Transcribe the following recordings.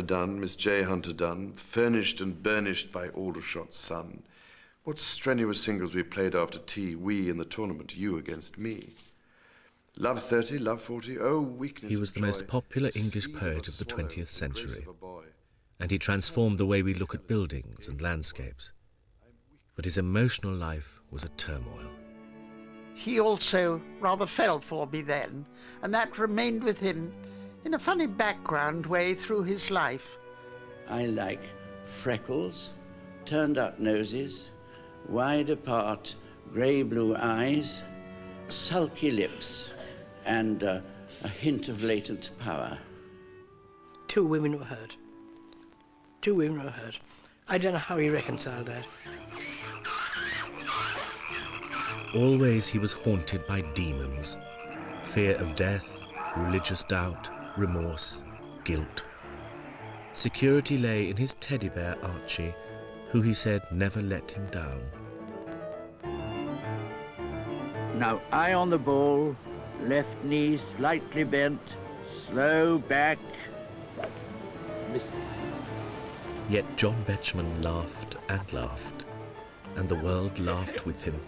done, Miss J. Hunter done, furnished and burnished by Aldershot's sun. What strenuous singles we played after tea, we in the tournament, you against me. Love 30, love 40, oh, weakness. He was the most popular English poet of the 20th century, and he transformed the way we look at buildings and landscapes. But his emotional life was a turmoil. He also rather fell for me then, and that remained with him in a funny background way through his life. I like freckles, turned-up noses, wide apart grey-blue eyes, sulky lips, and a hint of latent power. Two women were hurt. Two women were hurt. I don't know how he reconciled that. Always he was haunted by demons, fear of death, religious doubt, remorse, guilt. Security lay in his teddy bear Archie, who he said never let him down. Now eye on the ball, left knee slightly bent, slow back. Yet John Betjeman laughed, and the world laughed with him.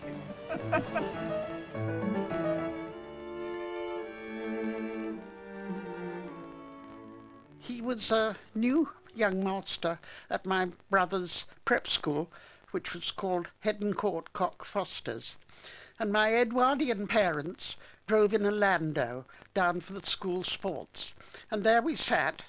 He was a new young master at my brother's prep school, which was called Heddon Court Cock Fosters. And my Edwardian parents drove in a landau down for the school sports. And there we sat,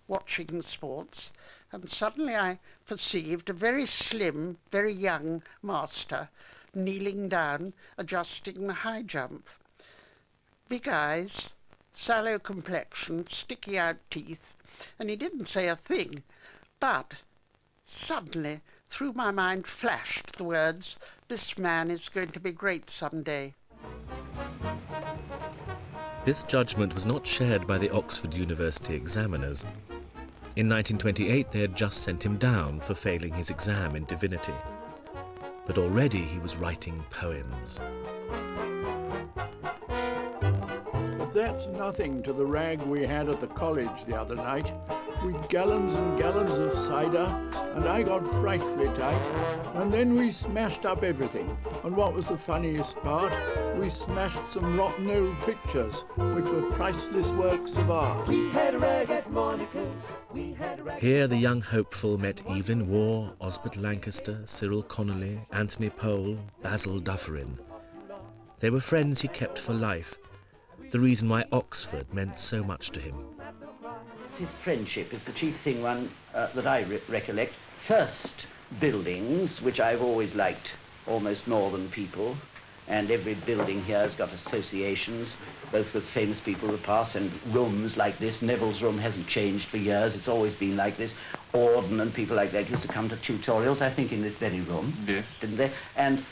watching the sports, and suddenly I perceived a very slim, very young master kneeling down, adjusting the high jump. Big eyes, sallow complexion, sticky out teeth, and he didn't say a thing, but suddenly through my mind flashed the words, "This man is going to be great someday." This judgment was not shared by the Oxford University examiners. In 1928 they had just sent him down for failing his exam in divinity. But already he was writing poems. But that's nothing to the rag we had at the college the other night. We'd gallons and gallons of cider, and I got frightfully tight. And then we smashed up everything. And what was the funniest part? We smashed some rotten old pictures, which were priceless works of art. We had a rag at Monica's. Here the young hopeful met Evelyn Waugh, Osbert Lancaster, Cyril Connolly, Anthony Powell, Basil Dufferin. They were friends he kept for life, the reason why Oxford meant so much to him. His friendship is the chief thing that I recollect. First, buildings, which I've always liked almost more than people, and every building here has got associations, both with famous people of the past and rooms like this. Neville's room hasn't changed for years, it's always been like this. Auden and people like that used to come to tutorials, I think in this very room, yes, didn't they? And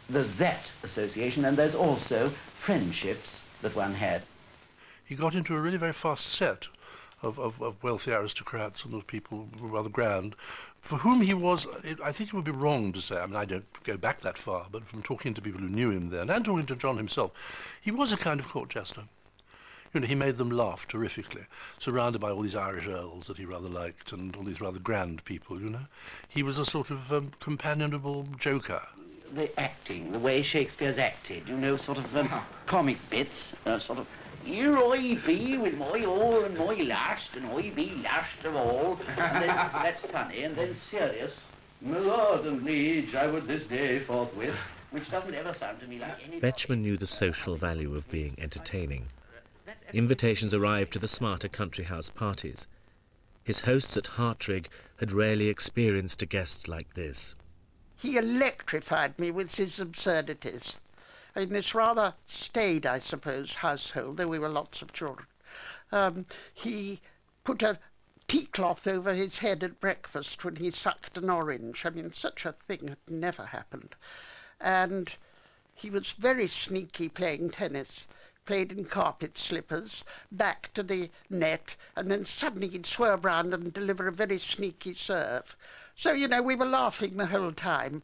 there's that association, and there's also friendships that one had. He got into a really very fast set of wealthy aristocrats and of people who were rather grand, for whom he was, I think it would be wrong to say, I mean, I don't go back that far, but from talking to people who knew him then, and talking to John himself, he was a kind of court jester. You know, he made them laugh terrifically, surrounded by all these Irish earls that he rather liked, and all these rather grand people, you know. He was a sort of companionable joker. The acting, the way Shakespeare's acted, you know, sort of comic bits, sort of, "Here I be with my all and my last, and I be last of all." And then, that's funny, and then serious, "My lord and liege, I would this day forthwith," which doesn't ever sound to me like any... Betjeman knew the social value of being entertaining. Invitations arrived to the smarter country house parties. His hosts at Hartrig had rarely experienced a guest like this. He electrified me with his absurdities. In this rather staid, I suppose, household, though we were lots of children, he put a tea cloth over his head at breakfast when he sucked an orange. I mean, such a thing had never happened. And he was very sneaky playing tennis, played in carpet slippers, back to the net, and then suddenly he'd swerve round and deliver a very sneaky serve. So, you know, we were laughing the whole time.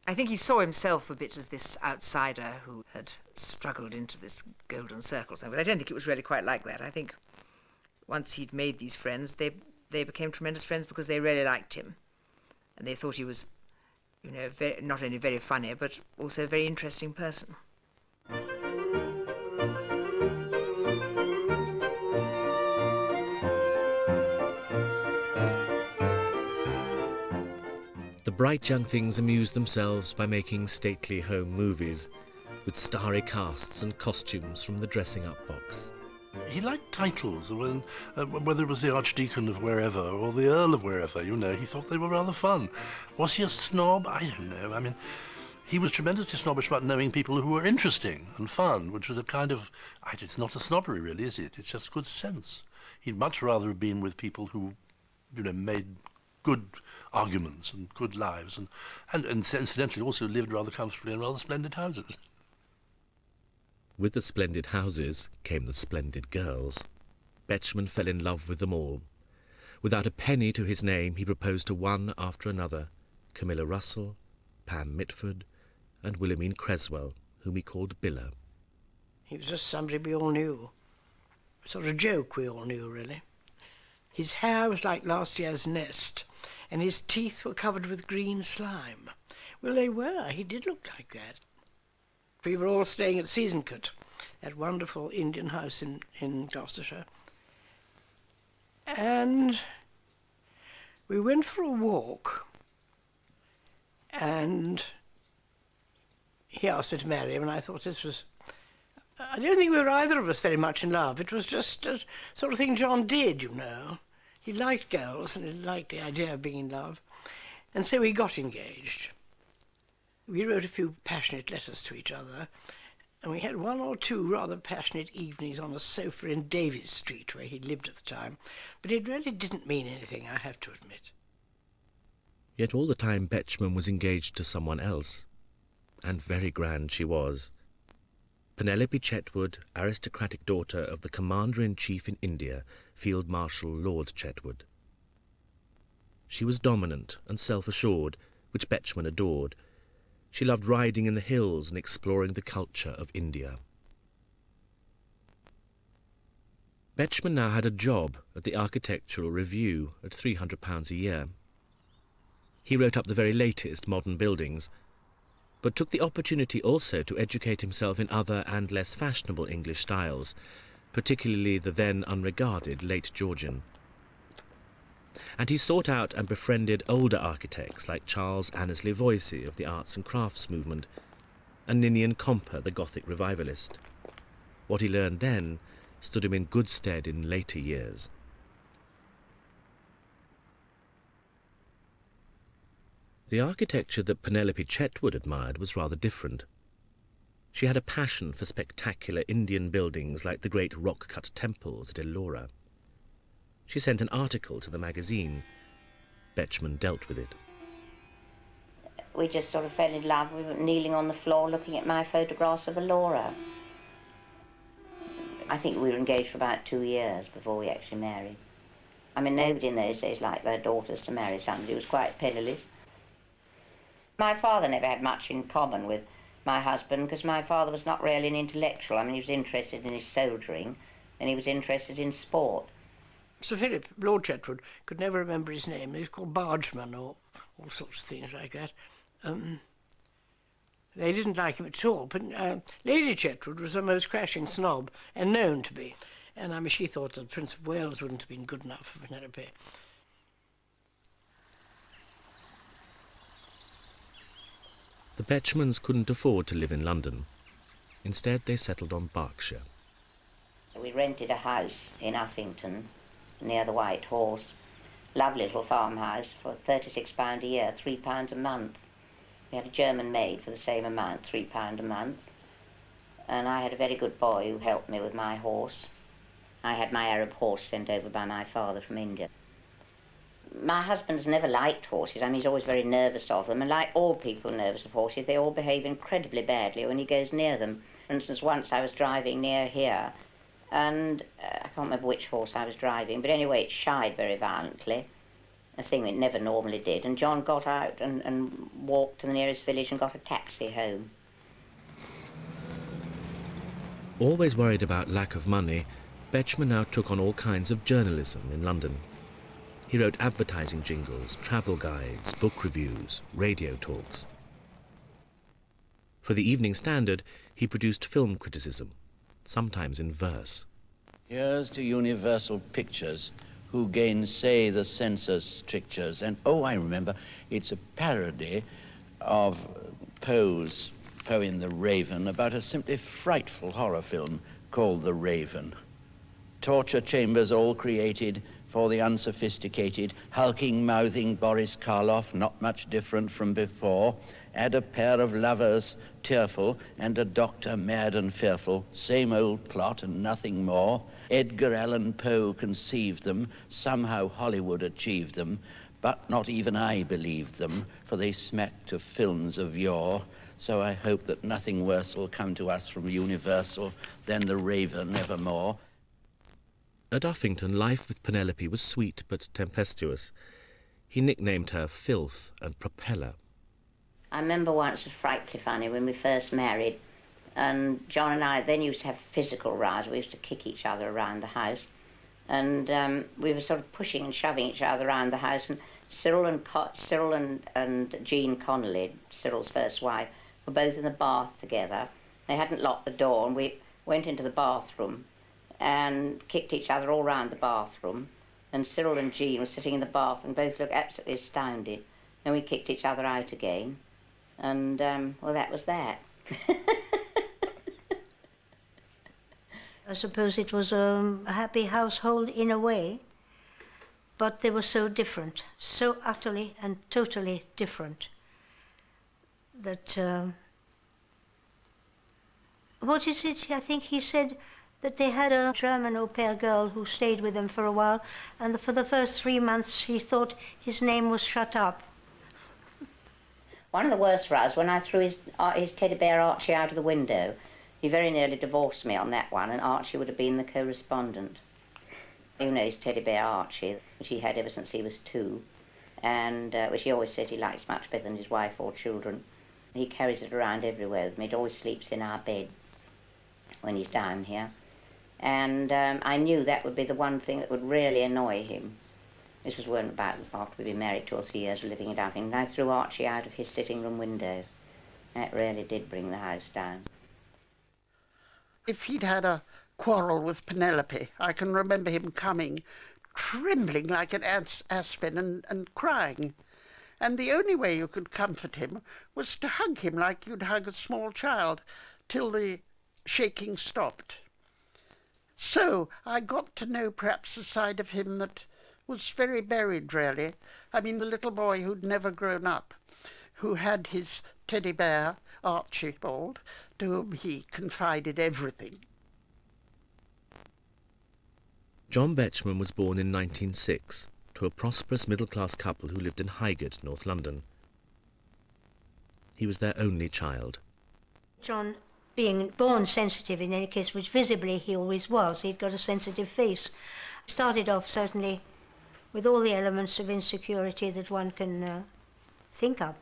I think he saw himself a bit as this outsider who had struggled into this golden circle. But I don't think it was really quite like that. I think once he'd made these friends, they they became tremendous friends because they really liked him. And they thought he was, you know, not only very funny, but also a very interesting person. The bright young things amused themselves by making stately home movies with starry casts and costumes from the dressing-up box. He liked titles, whether it was the Archdeacon of wherever or the Earl of wherever, you know, he thought they were rather fun. Was he a snob? I don't know. I mean, he was tremendously snobbish about knowing people who were interesting and fun, which was a kind of, it's not a snobbery really, is it? It's just good sense. He'd much rather have been with people who, you know, made good arguments and good lives and incidentally also lived rather comfortably in rather splendid houses. With the splendid houses came the splendid girls. Betjeman fell in love with them all. Without a penny to his name, he proposed to one after another, Camilla Russell, Pam Mitford, and Wilhelmine Creswell, whom he called Billa. He was just somebody we all knew. A sort of joke we all knew, really. His hair was like last year's nest, and his teeth were covered with green slime. Well, they were. He did look like that. We were all staying at Seasoncote, that wonderful Indian house in Gloucestershire. And we went for a walk, and he asked me to marry him, and I thought this was... I don't think we were either of us very much in love. It was just a sort of thing John did, you know. He liked girls, and he liked the idea of being in love. And so we got engaged. We wrote a few passionate letters to each other, and we had one or two rather passionate evenings on a sofa in Davies Street, where he lived at the time. But it really didn't mean anything, I have to admit. Yet all the time Betjeman was engaged to someone else, and very grand she was. Penelope Chetwood, aristocratic daughter of the Commander-in-Chief in India, Field Marshal Lord Chetwood. She was dominant and self-assured, which Betjeman adored. She loved riding in the hills and exploring the culture of India. Betjeman now had a job at the Architectural Review at £300 a year. He wrote up the very latest modern buildings, but took the opportunity also to educate himself in other and less fashionable English styles, particularly the then unregarded late Georgian. And he sought out and befriended older architects like Charles Annesley Voysey of the Arts and Crafts movement, and Ninian Comper, the Gothic revivalist. What he learned then stood him in good stead in later years. The architecture that Penelope Chetwood admired was rather different. She had a passion for spectacular Indian buildings like the great rock-cut temples at Ellora. She sent an article to the magazine. Betjeman dealt with it. We just sort of fell in love. We were kneeling on the floor looking at my photographs of Ellora. I think we were engaged for about 2 years before we actually married. I mean, nobody in those days liked their daughters to marry somebody who was quite penniless. My father never had much in common with my husband because my father was not really an intellectual. I mean, he was interested in his soldiering and he was interested in sport. Sir Philip, Lord Chetwood, could never remember his name. He was called Bargeman or all sorts of things like that. They didn't like him at all, but Lady Chetwood was a most crashing snob, and known to be. And I mean, she thought that the Prince of Wales wouldn't have been good enough for Penelope. The Betjemans couldn't afford to live in London. Instead, they settled on Berkshire. We rented a house in Uffington, near the White Horse. Lovely little farmhouse for £36 a year, £3 a month. We had a German maid for the same amount, £3 a month. And I had a very good boy who helped me with my horse. I had my Arab horse sent over by my father from India. My husband's never liked horses. I mean, he's always very nervous of them. And like all people nervous of horses, they all behave incredibly badly when he goes near them. For instance, once I was driving near here, and I can't remember which horse I was driving, but anyway, it shied very violently, a thing it never normally did. And John got out and walked to the nearest village and got a taxi home. Always worried about lack of money, Betjeman now took on all kinds of journalism in London. He wrote advertising jingles, travel guides, book reviews, radio talks. For the Evening Standard, he produced film criticism, sometimes in verse. Here's to Universal Pictures, who gainsay the censor's strictures. And, oh, I remember, it's a parody of Poe's poem The Raven about a simply frightful horror film called The Raven. Torture chambers all created for the unsophisticated, hulking, mouthing Boris Karloff, not much different from before. Add a pair of lovers tearful and a doctor mad and fearful, same old plot and nothing more. Edgar Allan Poe conceived them, somehow Hollywood achieved them, but not even I believed them, for they smacked of films of yore. So I hope that nothing worse will come to us from Universal than The Raven evermore. At Uffington, life with Penelope was sweet but tempestuous. He nicknamed her Filth and Propeller. I remember once, it was frightfully funny, when we first married, and John and I then used to have physical rows. We used to kick each other around the house, and we were sort of pushing and shoving each other around the house, and Cyril and Jean Connolly, Cyril's first wife, were both in the bath together. They hadn't locked the door, and we went into the bathroom and kicked each other all round the bathroom, and Cyril and Jean were sitting in the bath and both looked absolutely astounded. Then we kicked each other out again, and well, that was that. I suppose it was a happy household in a way, but they were so different, so utterly and totally different, that what is it? I think he said that they had a German au pair girl who stayed with them for a while, and for the first 3 months she thought his name was Shut Up. One of the worst for us, when I threw his teddy bear Archie out of the window, he very nearly divorced me on that one, and Archie would have been the correspondent. You know his teddy bear Archie, which he had ever since he was 2, and which he always said he likes much better than his wife or children. He carries it around everywhere with him. It always sleeps in our bed when he's down here. And I knew that would be the one thing that would really annoy him. This was when about after we'd been married 2 or 3 years living at Uffington, and I threw Archie out of his sitting room window. That really did bring the house down. If he'd had a quarrel with Penelope, I can remember him coming, trembling like an aspen and crying. And the only way you could comfort him was to hug him like you'd hug a small child, till the shaking stopped. So I got to know perhaps a side of him that was very buried, really. I mean, the little boy who'd never grown up, who had his teddy bear, Archibald, to whom he confided everything. John Betjeman was born in 1906 to a prosperous middle-class couple who lived in Highgate, North London. He was their only child. John, being born sensitive in any case, which visibly he always was, he'd got a sensitive face, started off certainly with all the elements of insecurity that one can think of.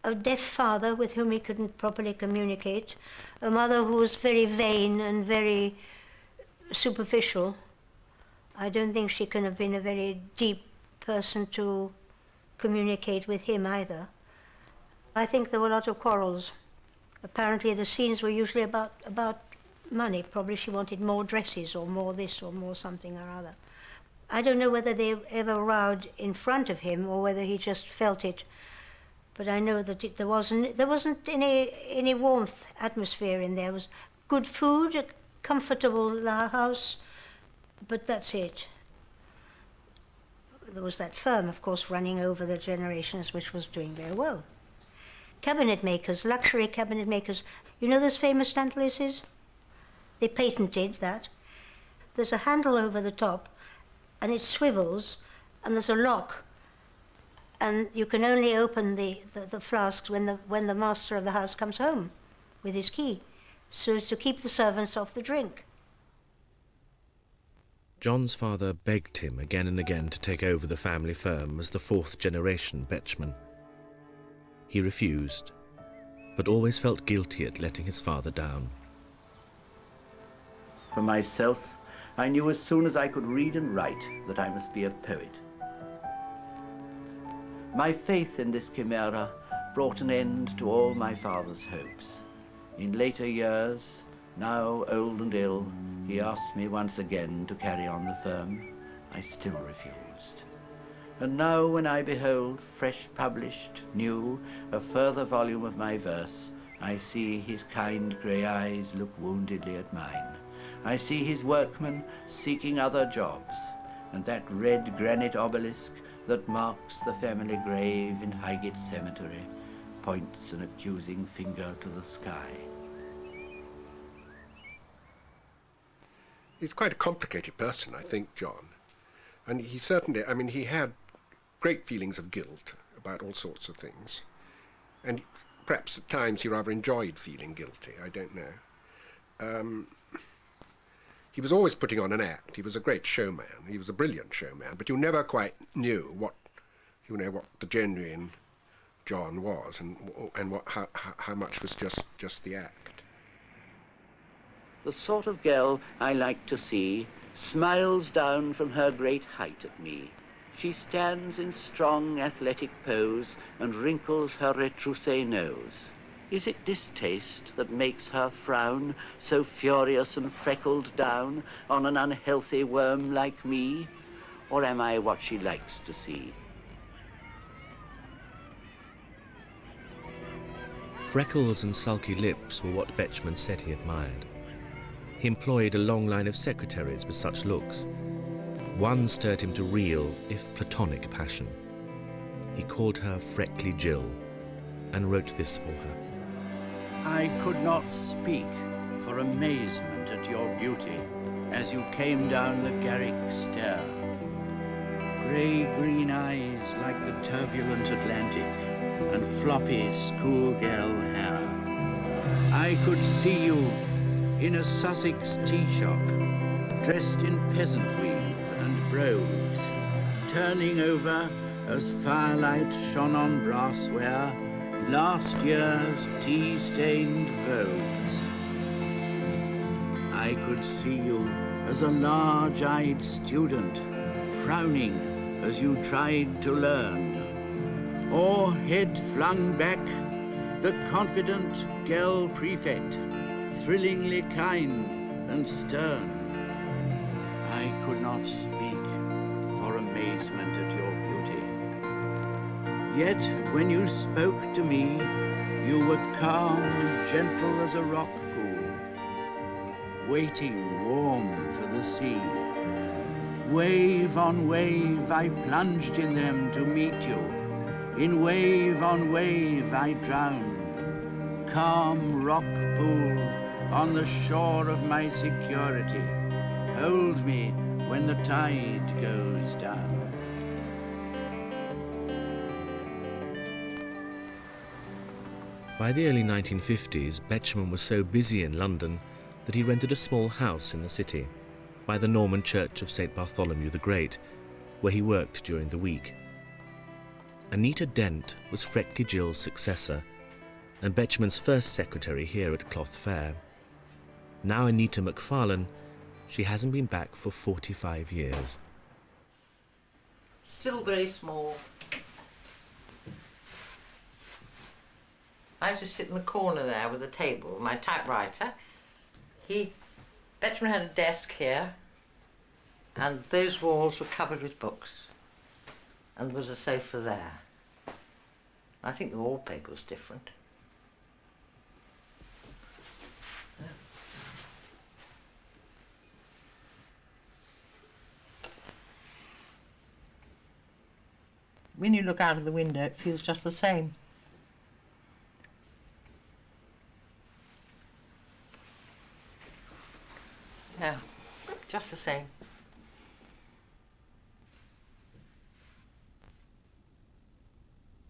A deaf father with whom he couldn't properly communicate, a mother who was very vain and very superficial. I don't think she can have been a very deep person to communicate with him either. I think there were a lot of quarrels. Apparently the scenes were usually about money. Probably she wanted more dresses or more this or more something or other. I don't know whether they ever rowed in front of him or whether he just felt it, but I know that there wasn't any warmth atmosphere in there. It was good food, a comfortable house, but that's it. There was that firm, of course, running over the generations, which was doing very well. Cabinet makers, luxury cabinet makers. You know those famous Stantleses? They patented that. There's a handle over the top, and it swivels, and there's a lock, and you can only open the flasks when the master of the house comes home with his key, so as to keep the servants off the drink. John's father begged him again and again to take over the family firm as the 4th generation Betjeman. He refused, but always felt guilty at letting his father down. For myself, I knew as soon as I could read and write that I must be a poet. My faith in this chimera brought an end to all my father's hopes. In later years, now old and ill, he asked me once again to carry on the firm. I still refused. And now when I behold, fresh published, new, a further volume of my verse, I see his kind grey eyes look woundedly at mine. I see his workmen seeking other jobs, and that red granite obelisk that marks the family grave in Highgate Cemetery points an accusing finger to the sky. He's quite a complicated person, I think, John. And he certainly, I mean, he had great feelings of guilt about all sorts of things. And perhaps at times he rather enjoyed feeling guilty, I don't know. He was always putting on an act. He was a great showman. He was a brilliant showman, but you never quite knew what the genuine John was, and how much was just the act. The sort of girl I like to see smiles down from her great height at me. She stands in strong athletic pose and wrinkles her retroussé nose. Is it distaste that makes her frown, so furious and freckled down on an unhealthy worm like me? Or am I what she likes to see? Freckles and sulky lips were what Betjeman said he admired. He employed a long line of secretaries with such looks. One stirred him to real, if platonic, passion. He called her Freckly Jill, and wrote this for her. I could not speak for amazement at your beauty as you came down the Garrick stair. Grey-green eyes like the turbulent Atlantic and floppy schoolgirl hair. I could see you in a Sussex tea shop, dressed in peasant weave and brose, turning over as firelight shone on brassware last year's tea-stained vogues. I could see you as a large-eyed student, frowning as you tried to learn, or head flung back, the confident girl prefect, thrillingly kind and stern. I could not speak for amazement at your beauty. Yet when you spoke to me, you were calm and gentle as a rock pool, waiting warm for the sea. Wave on wave I plunged in them to meet you. In wave on wave I drowned. Calm rock pool on the shore of my security. Hold me when the tide goes down. By the early 1950s, Betjeman was so busy in London that he rented a small house in the city, by the Norman Church of St. Bartholomew the Great, where he worked during the week. Anita Dent was Freckly Jill's successor, and Betjeman's first secretary here at Cloth Fair. Now Anita McFarlane, she hasn't been back for 45 years. Still very small. I used to sit in the corner there with a table, my typewriter. Betjeman had a desk here, and those walls were covered with books. And there was a sofa there. I think the wallpaper was different. When you look out of the window, it feels just the same. Yeah, just the same.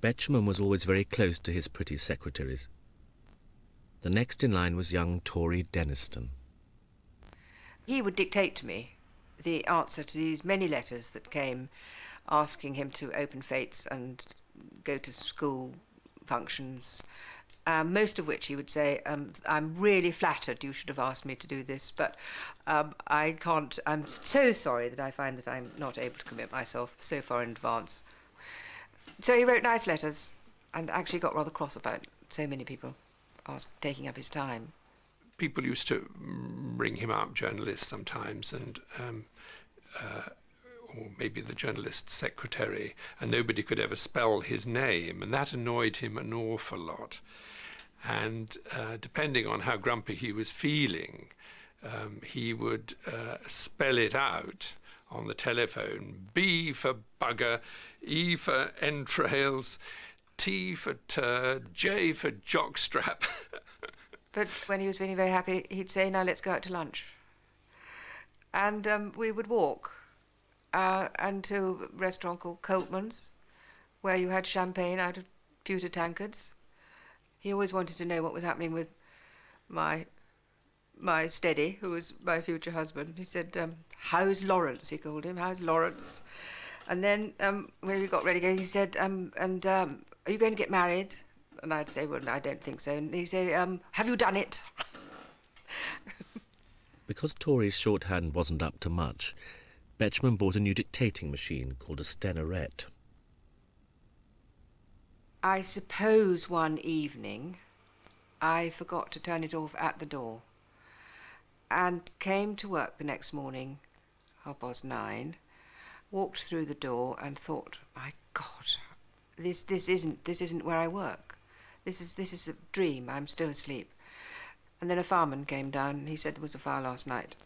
Betjeman was always very close to his pretty secretaries. The next in line was young Tory Denniston. He would dictate to me the answer to these many letters that came asking him to open fetes and go to school functions, most of which he would say, I'm really flattered you should have asked me to do this, but I can't. I'm so sorry that I find that I'm not able to commit myself so far in advance. So he wrote nice letters and actually got rather cross about so many people taking up his time. People used to ring him up, journalists sometimes, and or maybe the journalist's secretary, and nobody could ever spell his name, and that annoyed him an awful lot. And depending on how grumpy he was feeling, he would spell it out on the telephone. B for bugger, E for entrails, T for turd, J for jockstrap. But when he was feeling very happy, he'd say, now let's go out to lunch. And we would walk and to a restaurant called Coltman's, where you had champagne out of pewter tankards. He always wanted to know what was happening with my steady, who was my future husband. He said, how's Lawrence, he called him, how's Lawrence? And then when we got ready to go, he said, are you going to get married? And I'd say, well, no, I don't think so. And he said, have you done it? Because Tory's shorthand wasn't up to much, Betjeman bought a new dictating machine called a stenorette. I suppose one evening I forgot to turn it off at the door and came to work the next morning, 9:30, walked through the door and thought, my God, this isn't where I work. This is a dream. I'm still asleep. And then a fireman came down and he said there was a fire last night.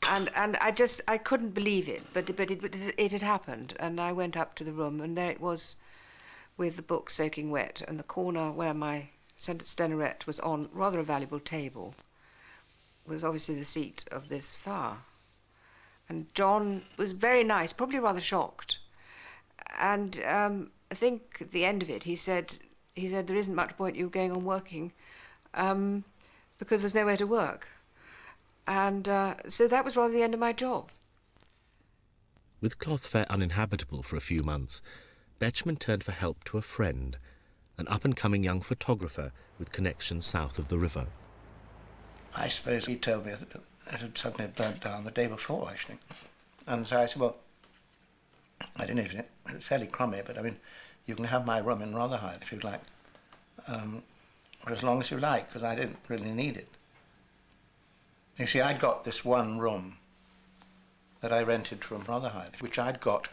And I couldn't believe it, but it had happened. And I went up to the room and there it was with the book soaking wet, and the corner where my stenorette was on rather a valuable table was obviously the seat of this fire. And John was very nice, probably rather shocked. And I think at the end of it he said there isn't much point you going on working because there's nowhere to work. And so that was rather the end of my job. With Clothfair uninhabitable for a few months, Betjeman turned for help to a friend, an up-and-coming young photographer with connections south of the river. I suppose he told me that it had suddenly burnt down the day before, actually. And so I said, well, I don't know if it's fairly crummy, but I mean, you can have my room in Rotherhithe if you'd like. For as long as you like, because I didn't really need it. You see, I'd got this one room that I rented from Rotherhithe, which I'd got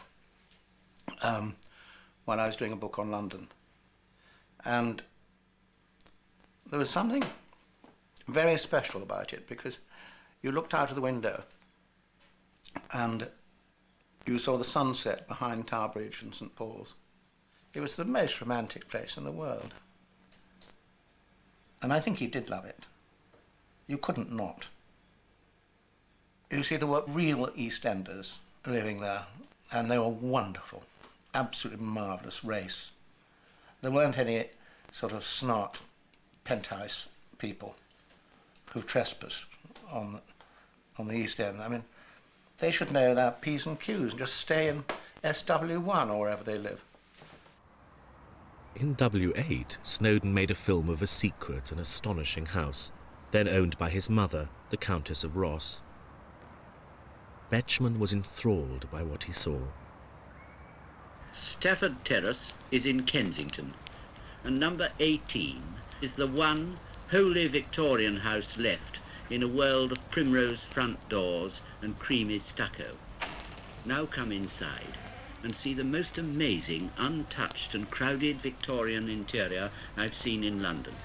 while I was doing a book on London. And there was something very special about it, because you looked out of the window and you saw the sunset behind Tower Bridge and St. Paul's. It was the most romantic place in the world. And I think he did love it. You couldn't not. You see, there were real East Enders living there, and they were wonderful, absolutely marvellous race. There weren't any sort of snot penthouse people who trespass on the East End. I mean, they should know their P's and Q's and just stay in SW1 or wherever they live. In W8, Snowdon made a film of a secret and astonishing house, then owned by his mother, the Countess of Ross. Betjeman was enthralled by what he saw. Stafford Terrace is in Kensington, and number 18 is the one wholly Victorian house left in a world of primrose front doors and creamy stucco. Now come inside and see the most amazing, untouched and crowded Victorian interior I've seen in London.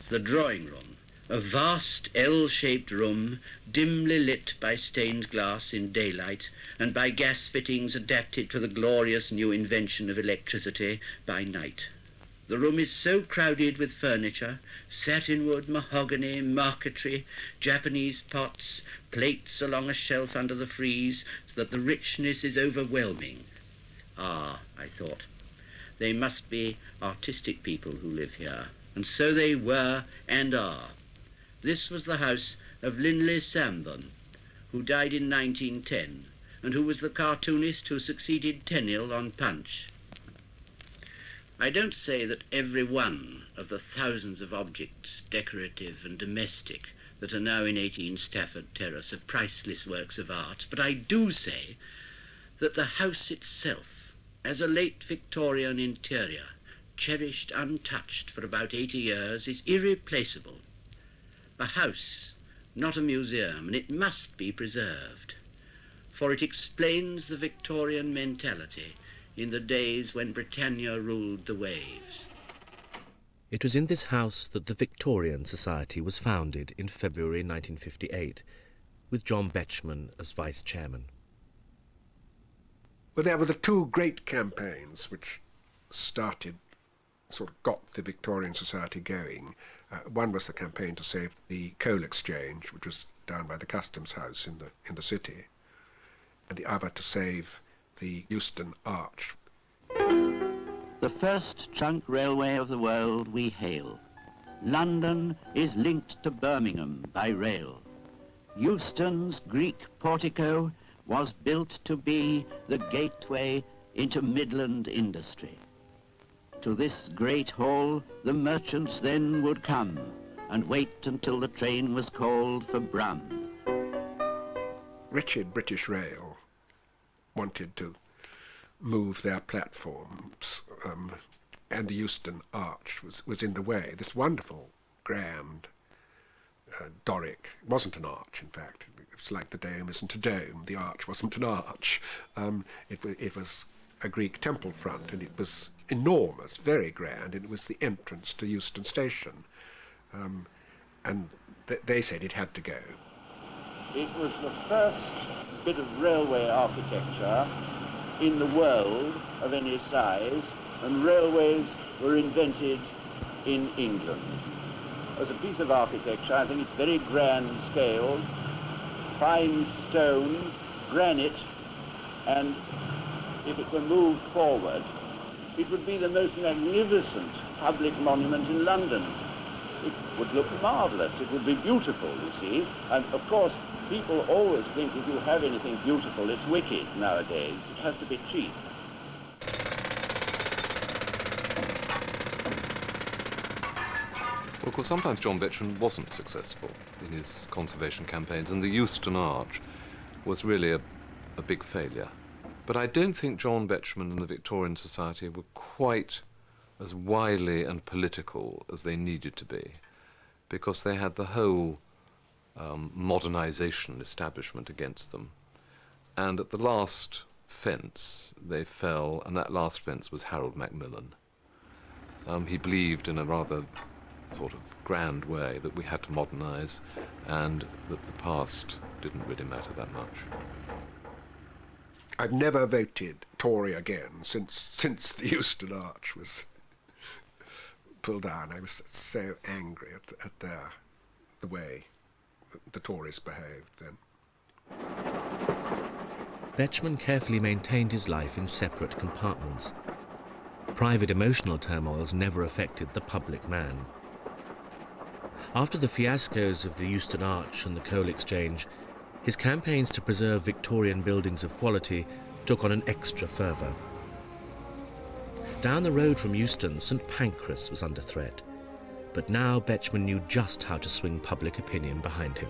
The drawing room, a vast L-shaped room, dimly lit by stained glass in daylight and by gas fittings adapted to the glorious new invention of electricity by night. The room is so crowded with furniture, satinwood, mahogany, marquetry, Japanese pots, plates along a shelf under the frieze, that the richness is overwhelming. Ah, I thought, they must be artistic people who live here, and so they were and are. This was the house of Linley Sambourne, who died in 1910, and who was the cartoonist who succeeded Tenniel on Punch. I don't say that every one of the thousands of objects, decorative and domestic, that are now in 18 Stafford Terrace are priceless works of art, but I do say that the house itself as a late Victorian interior, cherished untouched for about 80 years, is irreplaceable. A house, not a museum, and it must be preserved, for it explains the Victorian mentality in the days when Britannia ruled the waves. It was in this house that the Victorian Society was founded in February 1958, with John Betjeman as vice-chairman. Well, there were the two great campaigns which started, sort of got the Victorian Society going. One was the campaign to save the coal exchange, which was down by the Customs House in the city, and the other to save the Euston Arch. The first trunk railway of the world we hail. London is linked to Birmingham by rail. Euston's Greek portico was built to be the gateway into Midland industry. To this great hall the merchants then would come and wait until the train was called for Brum. Wretched British Rail wanted to move their platforms, and the Euston Arch was in the way. This wonderful, grand Doric. It wasn't an arch, in fact. It's like the dome isn't a dome. The arch wasn't an arch. It was a Greek temple front, and it was enormous, very grand, and it was the entrance to Euston Station. And they said it had to go. It was the first bit of railway architecture in the world of any size, and railways were invented in England. As a piece of architecture, I think it's very grand scale, fine stone, granite, and if it were moved forward, it would be the most magnificent public monument in London. It would look marvellous. It would be beautiful, you see. And of course, people always think if you have anything beautiful, it's wicked nowadays. It has to be cheap. Well, of course, sometimes John Betjeman wasn't successful in his conservation campaigns, and the Euston Arch was really a big failure. But I don't think John Betjeman and the Victorian Society were quite as wily and political as they needed to be, because they had the whole modernisation establishment against them. And at the last fence, they fell, and that last fence was Harold Macmillan. He believed in a rather sort of grand way that we had to modernise and that the past didn't really matter that much. I've never voted Tory again since the Euston Arch was pulled down. I was so angry at the way the Tories behaved then. Betjeman carefully maintained his life in separate compartments. Private emotional turmoils never affected the public man. After the fiascos of the Euston Arch and the Coal Exchange, his campaigns to preserve Victorian buildings of quality took on an extra fervour. Down the road from Euston, St Pancras was under threat, but now Betjeman knew just how to swing public opinion behind him.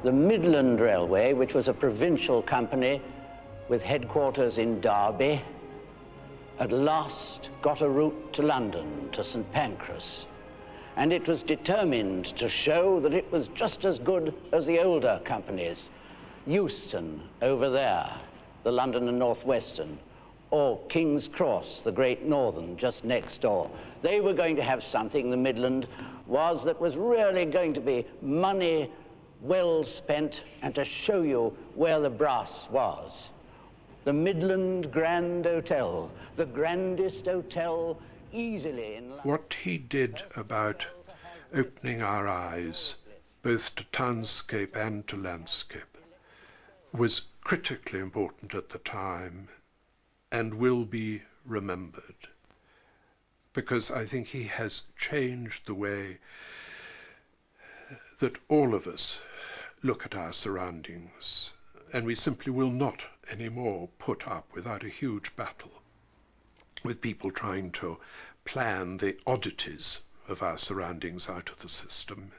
The Midland Railway, which was a provincial company with headquarters in Derby, at last got a route to London, to St Pancras, and it was determined to show that it was just as good as the older companies. Euston over there, the London and North Western, or King's Cross, the Great Northern, just next door. They were going to have something, the Midland was, that was really going to be money well spent and to show you where the brass was. The Midland Grand Hotel, the grandest hotel easily in London. What he did about opening our eyes, both to townscape and to landscape, was critically important at the time and will be remembered, because I think he has changed the way that all of us look at our surroundings, and we simply will not anymore put up without a huge battle with people trying to plan the oddities of our surroundings out of the system.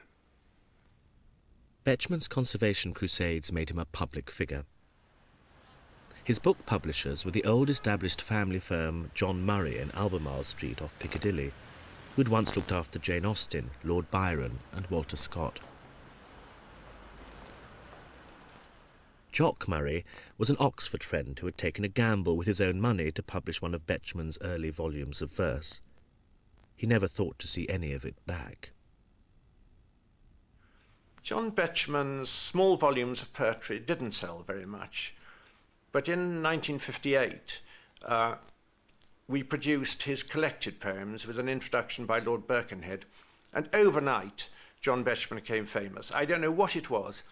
Betjeman's conservation crusades made him a public figure. His book publishers were the old established family firm John Murray in Albemarle Street off Piccadilly, who'd once looked after Jane Austen, Lord Byron and Walter Scott. Jock Murray was an Oxford friend who had taken a gamble with his own money to publish one of Betjeman's early volumes of verse. He never thought to see any of it back. John Betjeman's small volumes of poetry didn't sell very much, but in 1958 we produced his collected poems with an introduction by Lord Birkenhead, and overnight John Betjeman became famous. I don't know what it was.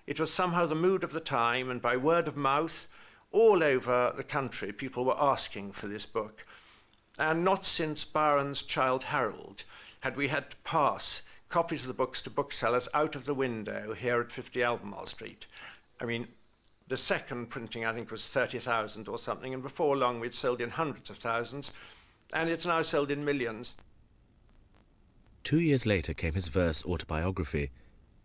It was somehow the mood of the time, and by word of mouth, all over the country, people were asking for this book. And not since Byron's Childe Harold had we had to pass copies of the books to booksellers out of the window here at 50 Albemarle Street. I mean, the second printing, I think, was 30,000 or something, and before long we'd sold in hundreds of thousands, and it's now sold in millions. 2 years later came his verse autobiography,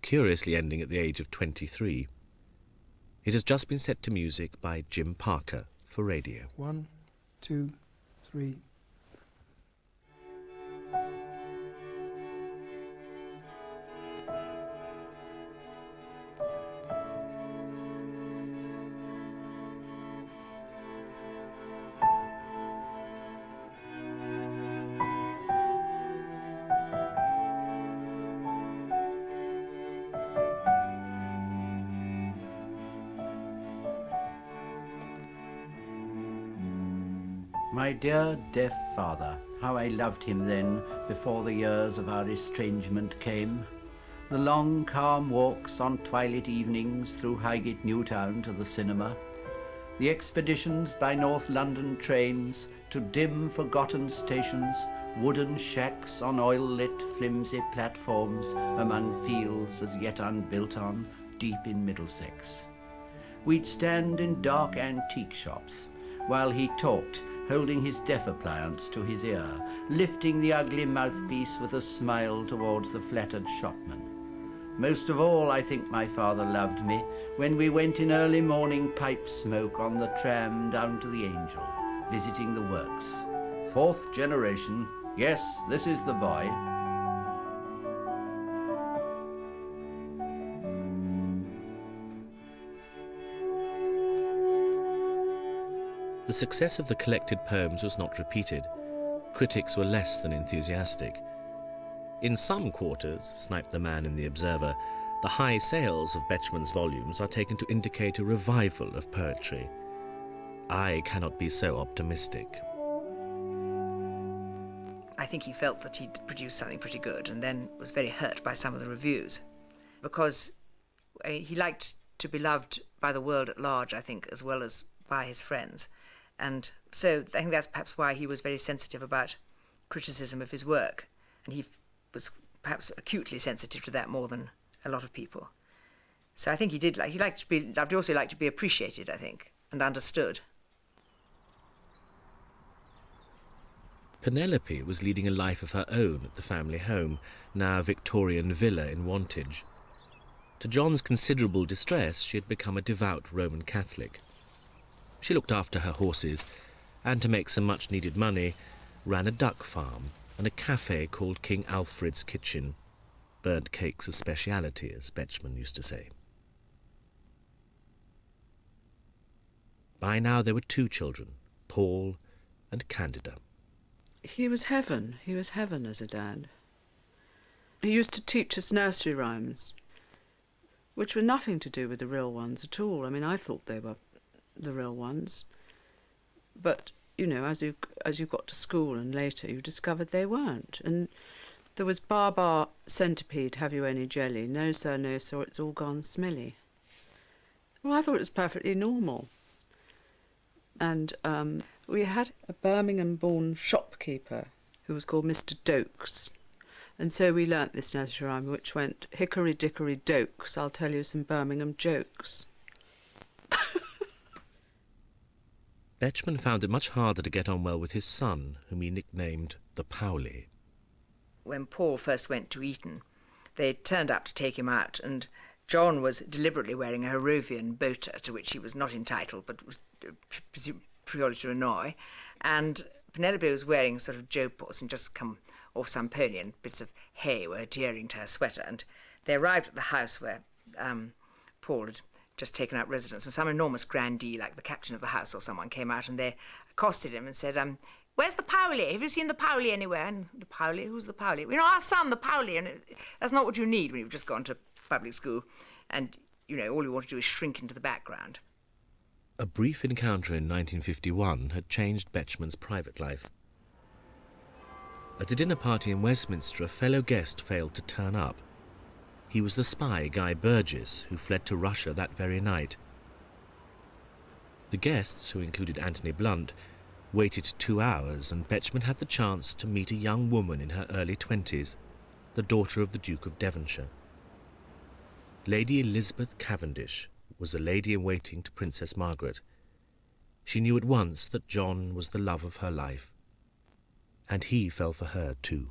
curiously ending at the age of 23. It has just been set to music by Jim Parker for radio. 1, 2, 3. My dear deaf father, how I loved him then, before the years of our estrangement came. The long, calm walks on twilight evenings through Highgate Newtown to the cinema. The expeditions by North London trains to dim, forgotten stations, wooden shacks on oil-lit, flimsy platforms among fields as yet unbuilt on, deep in Middlesex. We'd stand in dark antique shops while he talked, holding his deaf appliance to his ear, lifting the ugly mouthpiece with a smile towards the flattered shopman. Most of all, I think my father loved me when we went in early morning pipe smoke on the tram down to the Angel, visiting the works. 4th generation, yes, this is the boy. The success of the collected poems was not repeated. Critics were less than enthusiastic. In some quarters, sniped the man in the Observer, the high sales of Betjeman's volumes are taken to indicate a revival of poetry. I cannot be so optimistic. I think he felt that he'd produced something pretty good and then was very hurt by some of the reviews, because he liked to be loved by the world at large, I think, as well as by his friends. And so I think that's perhaps why he was very sensitive about criticism of his work. And he was perhaps acutely sensitive to that more than a lot of people. So I think he liked to be loved. He also liked to be appreciated, I think, and understood. Penelope was leading a life of her own at the family home, now Victorian villa in Wantage. To John's considerable distress, she had become a devout Roman Catholic. She looked after her horses, and to make some much-needed money, ran a duck farm and a cafe called King Alfred's Kitchen. Burnt cakes a speciality, as Betjeman used to say. By now there were 2 children, Paul and Candida. He was heaven. He was heaven as a dad. He used to teach us nursery rhymes, which were nothing to do with the real ones at all. I mean, I thought they were the real ones, but you know, as you got to school and later, you discovered they weren't. And there was Bar centipede, have you any jelly? No sir, it's all gone smelly. Well, I thought it was perfectly normal. And we had a Birmingham-born shopkeeper who was called Mr. Dokes, and so we learnt this nursery rhyme, which went, "Hickory dickory dokes, I'll tell you some Birmingham jokes." Betjeman found it much harder to get on well with his son, whom he nicknamed the Powley. When Paul first went to Eton, they turned up to take him out, and John was deliberately wearing a Harrovian boater, to which he was not entitled, but was purely to annoy, and Penelope was wearing a sort of Joe Paws and just come off some pony, and bits of hay were adhering to her sweater, and they arrived at the house where Paul had just taken up residence, and some enormous grandee, like the captain of the house or someone, came out, and they accosted him and said, "Where's the Powley? Have you seen the Powley anywhere?" And the Powley? Who's the Powley? "You know, our son, the Powley." And that's not what you need when you've just gone to public school and, you know, all you want to do is shrink into the background. A brief encounter in 1951 had changed Betjeman's private life. At a dinner party in Westminster, a fellow guest failed to turn up. He was the spy, Guy Burgess, who fled to Russia that very night. The guests, who included Anthony Blunt, waited 2 hours, and Betjeman had the chance to meet a young woman in her early 20s, the daughter of the Duke of Devonshire. Lady Elizabeth Cavendish was a lady-in-waiting to Princess Margaret. She knew at once that John was the love of her life, and he fell for her too.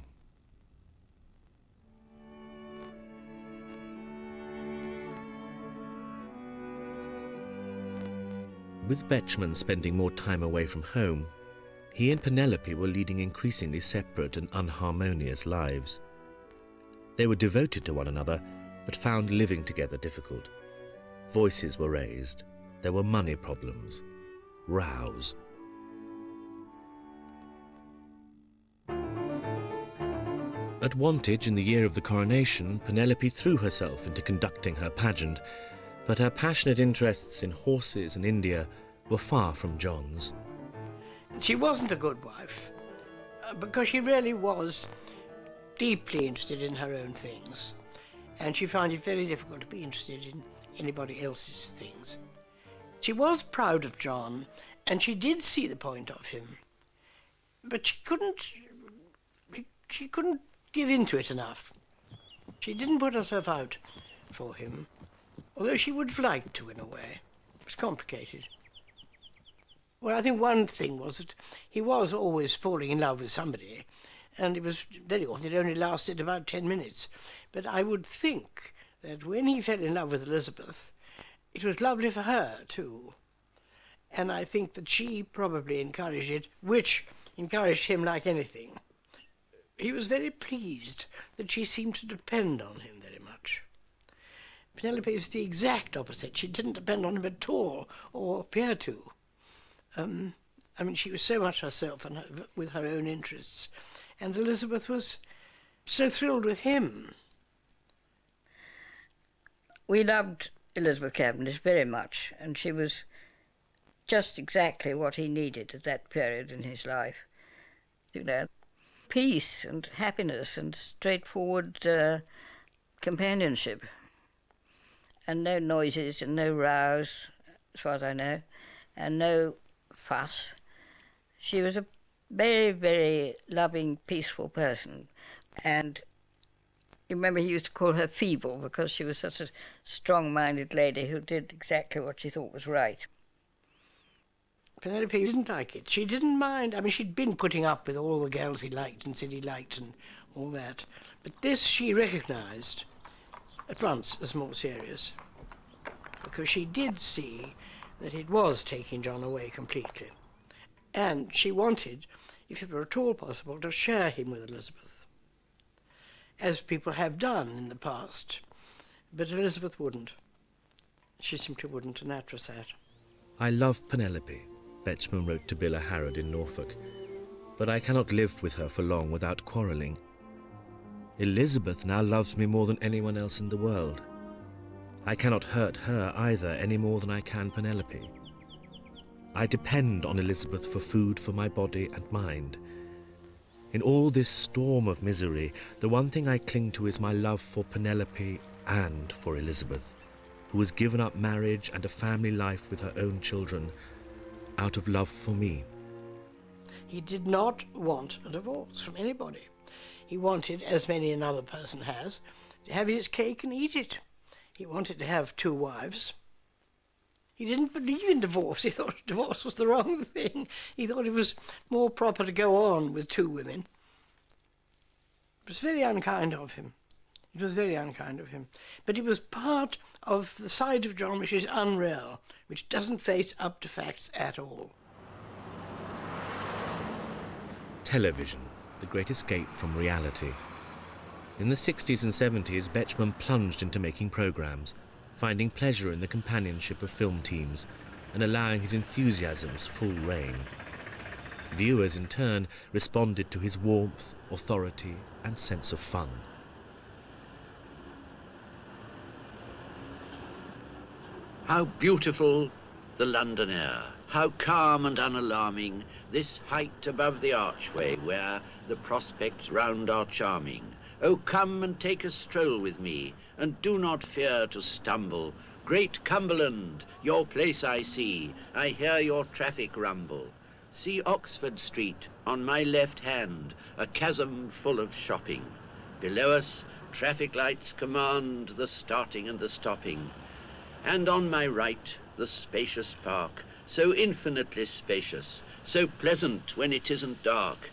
With Betjeman spending more time away from home, he and Penelope were leading increasingly separate and unharmonious lives. They were devoted to one another, but found living together difficult. Voices were raised. There were money problems, rows. At Wantage, in the year of the coronation, Penelope threw herself into conducting her pageant, but her passionate interests in horses and India were far from John's. She wasn't a good wife, because she really was deeply interested in her own things, and she found it very difficult to be interested in anybody else's things. She was proud of John, and she did see the point of him, but she couldn't give in to it enough. She didn't put herself out for him, although she would have liked to in a way. It was complicated. Well, I think one thing was that he was always falling in love with somebody, and it was very often it only lasted about 10 minutes. But I would think that when he fell in love with Elizabeth, it was lovely for her too. And I think that she probably encouraged it, which encouraged him like anything. He was very pleased that she seemed to depend on him very much. Penelope was the exact opposite. She didn't depend on him at all, or appear to. I mean, she was so much herself and with her own interests, and Elizabeth was so thrilled with him. We loved Elizabeth Cavendish very much, and she was just exactly what he needed at that period in his life. You know, peace and happiness and straightforward companionship, and no noises and no rows, as far as I know, and no fuss. She was a very, very loving, peaceful person, and you remember he used to call her feeble because she was such a strong-minded lady who did exactly what she thought was right. Penelope didn't like it. She didn't mind. I mean, she'd been putting up with all the girls he liked and said he liked and all that. But this she recognised at once as more serious, because she did see that it was taking John away completely. And she wanted, if it were at all possible, to share him with Elizabeth, as people have done in the past. But Elizabeth wouldn't. She simply wouldn't, and that was sad. I love Penelope, Betjeman wrote to Billa Harrod in Norfolk, but I cannot live with her for long without quarrelling. Elizabeth now loves me more than anyone else in the world. I cannot hurt her either any more than I can Penelope. I depend on Elizabeth for food for my body and mind. In all this storm of misery, the one thing I cling to is my love for Penelope and for Elizabeth, who has given up marriage and a family life with her own children out of love for me. He did not want a divorce from anybody. He wanted, as many another person has, to have his cake and eat it. He wanted to have 2 wives. He didn't believe in divorce. He thought divorce was the wrong thing. He thought it was more proper to go on with 2 women. It was very unkind of him. It was very unkind of him. But it was part of the side of John which is unreal, which doesn't face up to facts at all. Television, the great escape from reality. In the 60s and 70s, Betjeman plunged into making programmes, finding pleasure in the companionship of film teams and allowing his enthusiasms full rein. Viewers, in turn, responded to his warmth, authority and sense of fun. How beautiful the London air, how calm and unalarming this height above the archway where the prospects round are charming. Oh, come and take a stroll with me, and do not fear to stumble. Great Cumberland, your place I see, I hear your traffic rumble. See Oxford Street on my left hand, a chasm full of shopping. Below us, traffic lights command the starting and the stopping. And on my right, the spacious park, so infinitely spacious, so pleasant when it isn't dark,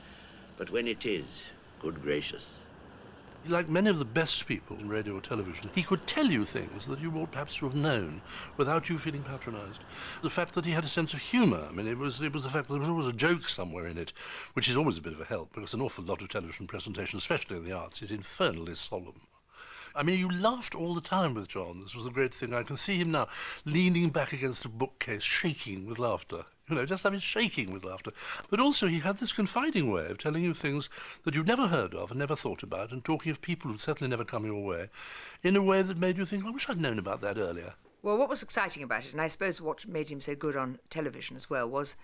but when it is, good gracious. Like many of the best people in radio or television, he could tell you things that you ought perhaps to have known without you feeling patronised. The fact that he had a sense of humour, I mean, it was the fact that there was always a joke somewhere in it, which is always a bit of a help, because an awful lot of television presentation, especially in the arts, is infernally solemn. I mean, you laughed all the time with John. This was the great thing. I can see him now, leaning back against a bookcase, shaking with laughter. Shaking with laughter. But also he had this confiding way of telling you things that you'd never heard of and never thought about, and talking of people who'd certainly never come your way, in a way that made you think, I wish I'd known about that earlier. Well, what was exciting about it, and I suppose what made him so good on television as well, was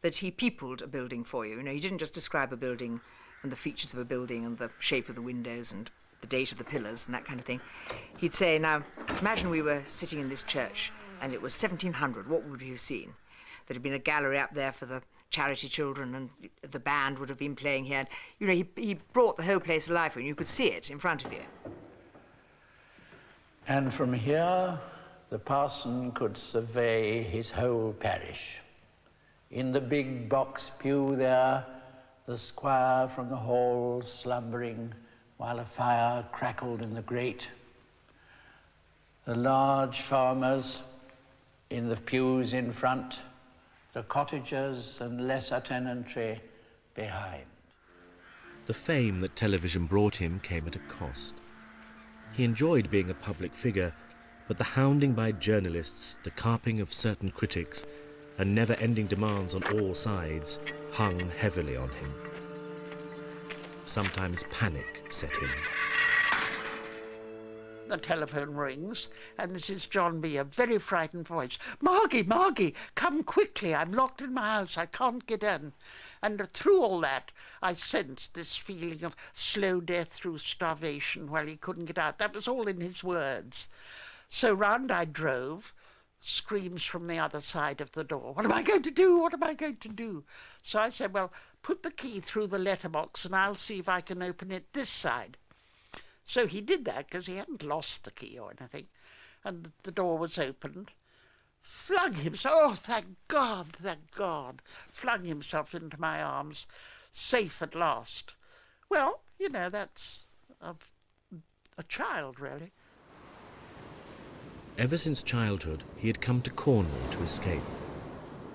that he peopled a building for you. You know, he didn't just describe a building and the features of a building and the shape of the windows and the date of the pillars and that kind of thing. He'd say, now, imagine we were sitting in this church and it was 1700, what would you have seen? There'd have been a gallery up there for the charity children, and the band would have been playing here. You know, he brought the whole place alive for you. You could see it in front of you. And from here, the parson could survey his whole parish. In the big box pew there, the squire from the hall slumbering while a fire crackled in the grate. The large farmers in the pews in front, the cottagers and lesser tenantry behind. The fame that television brought him came at a cost. He enjoyed being a public figure, but the hounding by journalists, the carping of certain critics, and never-ending demands on all sides hung heavily on him. Sometimes panic set in. The telephone rings, and this is John B., a very frightened voice. Margie, come quickly. I'm locked in my house. I can't get in. And through all that, I sensed this feeling of slow death through starvation while he couldn't get out. That was all in his words. So round I drove, screams from the other side of the door. What am I going to do? What am I going to do? So I said, well, put the key through the letterbox and I'll see if I can open it this side. So he did that because he hadn't lost the key or anything. And the door was opened. Flung himself, oh, thank God, flung himself into my arms, safe at last. Well, you know, that's a child, really. Ever since childhood, he had come to Cornwall to escape.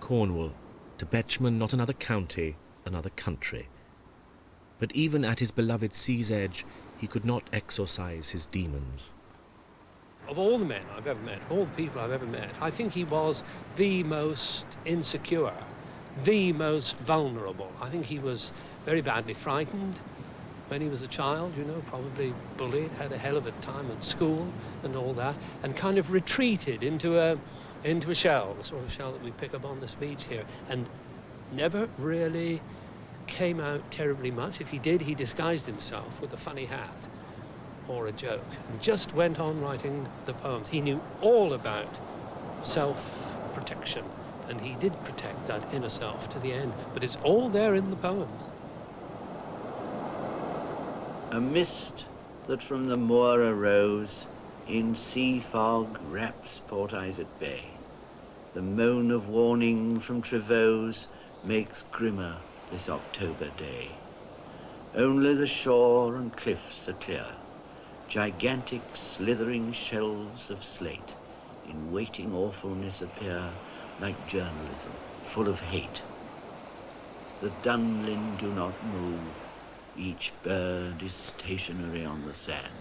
Cornwall, to Betjeman not another county, another country. But even at his beloved sea's edge, he could not exorcise his demons. Of all the men I've ever met, all the people I've ever met, I think he was the most insecure, the most vulnerable. I think he was very badly frightened when he was a child, you know, probably bullied, had a hell of a time at school and all that, and kind of retreated into a shell, the sort of shell that we pick up on this beach here, and never really came out terribly much. If he did, he disguised himself with a funny hat or a joke and just went on writing the poems. He knew all about self-protection, and he did protect that inner self to the end, but it's all there in the poems. A mist that from the moor arose in sea fog wraps Port Isaac Bay. The moan of warning from Trevose makes grimmer this October day. Only the shore and cliffs are clear, gigantic slithering shelves of slate in waiting awfulness appear like journalism, full of hate. The dunlin do not move, each bird is stationary on the sand,